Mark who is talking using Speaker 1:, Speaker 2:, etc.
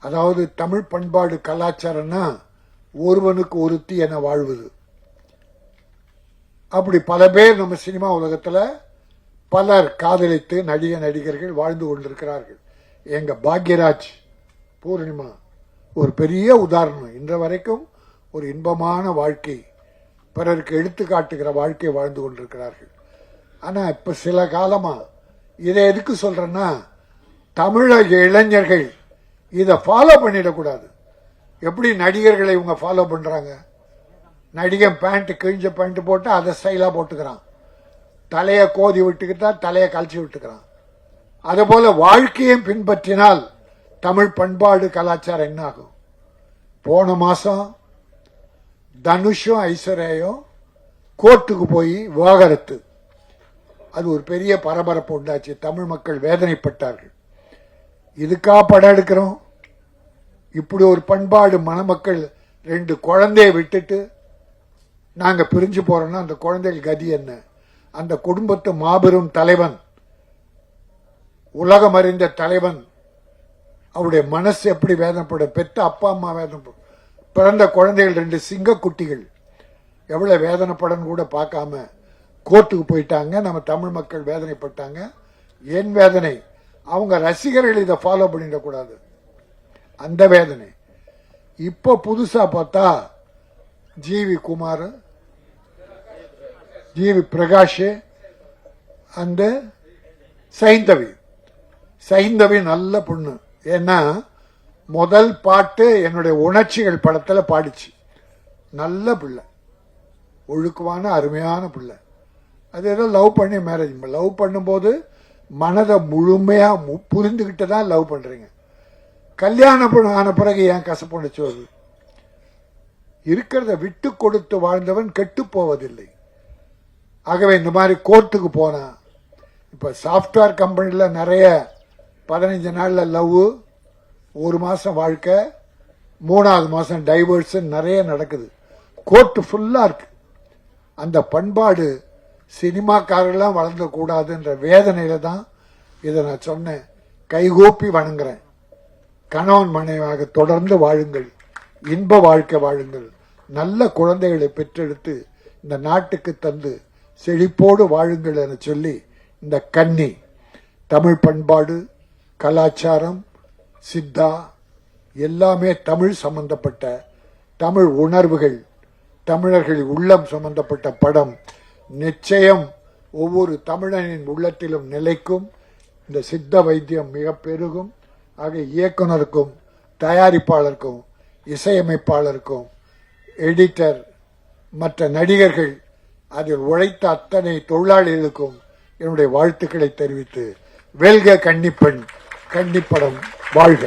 Speaker 1: அதாவது தமிழ் பண்பாடு கலாச்சாரம்னா ஒருவனுக்கு ஒருத்தி என வாழ்வது. அப்படி பல பேர் நம்ம சினிமா உலகத்தில் பலர் காதலித்து நடிகர்கள் வாழ்ந்து கொண்டிருக்கிறார்கள். எங்க பாக்யராஜ், பூர்ணிமா ஒரு பெரிய உதாரணம். இன்ற வரைக்கும் ஒரு இன்பமான வாழ்க்கை, பிறருக்கு எடுத்துக்காட்டுகிற வாழ்க்கை வாழ்ந்து கொண்டிருக்கிறார்கள். ஆனா இப்ப சில காலமா இதை எதுக்கு சொல்றேன்னா, தமிழக இளைஞர்கள் இதை ஃபாலோ பண்ணிடக்கூடாது. எப்படி நடிகர்களை இவங்க ஃபாலோ பண்றாங்க? நடிகன் பேண்ட் கிழிஞ்ச பேண்ட் போட்டு அதை ஸ்டைலா போட்டுக்கிறான், தலையை கோதி விட்டுக்கிட்டா தலையை கழிச்சு விட்டுக்கிறான். அதுபோல வாழ்க்கையும் பின்பற்றினால் தமிழ் பண்பாடு கலாச்சாரம் என்ன ஆகும்? போன மாசம் தனுஷும் ஐஸ்வர்யாவும் கோர்ட்டுக்கு போய் விவாகரத்து, அது ஒரு பெரிய பரபரப்பு உண்டாச்சு. தமிழ் மக்கள் வேதனைப்பட்டார்கள். இதுக்கா படம் எடுக்கிறோம்? இப்படி ஒரு பண்பாடு மணமக்கள் 2 குழந்தைய விட்டுட்டு நாங்க பிரிஞ்சு போறோம்னா அந்த குழந்தைகள் கதி என்ன? அந்த குடும்பத்து மாபெரும் தலைவன், உலகம் அறிந்த தலைவன், அவருடைய மனசு எப்படி வேதனைப்படும்? பெற்ற அப்பா அம்மா வேதனைப்படும், பிறந்த குழந்தைகள் 2 சிங்க குட்டிகள் எவ்வளவு வேதனைப்படன்னு கூட பார்க்காம கோர்ட்டுக்கு போயிட்டாங்க. நம்ம தமிழ் மக்கள் வேதனைப்பட்டாங்க. ஏன் வேதனை? அவங்க ரசிகர்கள் இதை ஃபாலோ பண்ணிடக்கூடாது, அந்த வேதனை. இப்ப புதுசா பார்த்தா ஜிவி குமார், ஜிவி பிரகாஷ், அந்த சைந்தவி நல்ல பொண்ணு. ஏன்னா முதல் பாட்டு என்னுடைய உணர்ச்சிகள் படத்துல பாடிச்சு. நல்ல பிள்ளை, ஒழுக்கமான அருமையான பிள்ளை. அது ஏதோ லவ் பண்ணி மேரேஜ், லவ் பண்ணும்போது மனதை முழுமையா புரிந்துகிட்டு தான் லவ் பண்றீங்க. கல்யாணம் ஆன பிறகு ஏன் கசப்புணர்ச்சி வருது? இருக்கிறத விட்டு கொடுத்து வாழ்ந்தவன் கெட்டு போவதில்லை. ஆகவே இந்த மாதிரி கோர்ட்டுக்கு போனா, இப்ப சாப்ட்வேர் கம்பெனில நிறைய 15 நாள்ல லவ், 1 மாசம் வாழ்க்கை, 3வது மாசம் டைவர்ஸ் நிறைய நடக்குது. கோர்ட்டு ஃபுல்லா இருக்கு. அந்த பண்பாடு சினிமாக்காரெல்லாம் வளர்ந்த கூடாதுன்ற வேதனையில தான் இதை நான் சொன்னேன். கைகூப்பி வணங்குறேன். கணவன் மனைவியாக தொடர்ந்து வாழுங்கள், இன்ப வாழ்க்கை வாழுங்கள், நல்ல குழந்தைகளை பெற்றெடுத்து இந்த நாட்டுக்கு தந்து செழிப்போடு வாழுங்கள் என சொல்லி, இந்த கன்னி தமிழ் பண்பாடு கலாச்சாரம் சித்தா எல்லாமே தமிழ் சம்பந்தப்பட்ட, தமிழ் உணர்வுகள், தமிழர்கள் உள்ளம் சம்பந்தப்பட்ட படம் நிச்சயம் ஒவ்வொரு தமிழனின் உள்ளத்திலும் நிலைக்கும். இந்த சித்த வைத்தியம் மிக பெருகும். ஆக இயக்குனருக்கும் தயாரிப்பாளருக்கும் இசையமைப்பாளருக்கும் எடிட்டர் மற்ற நடிகர்கள் அதில் உழைத்த அத்தனை தொழிலாளிகளுக்கும் என்னுடைய வாழ்த்துக்களை தெரிவித்து, வெல்க கன்னிப்பெண், கன்னிப்படம் வாழ்க.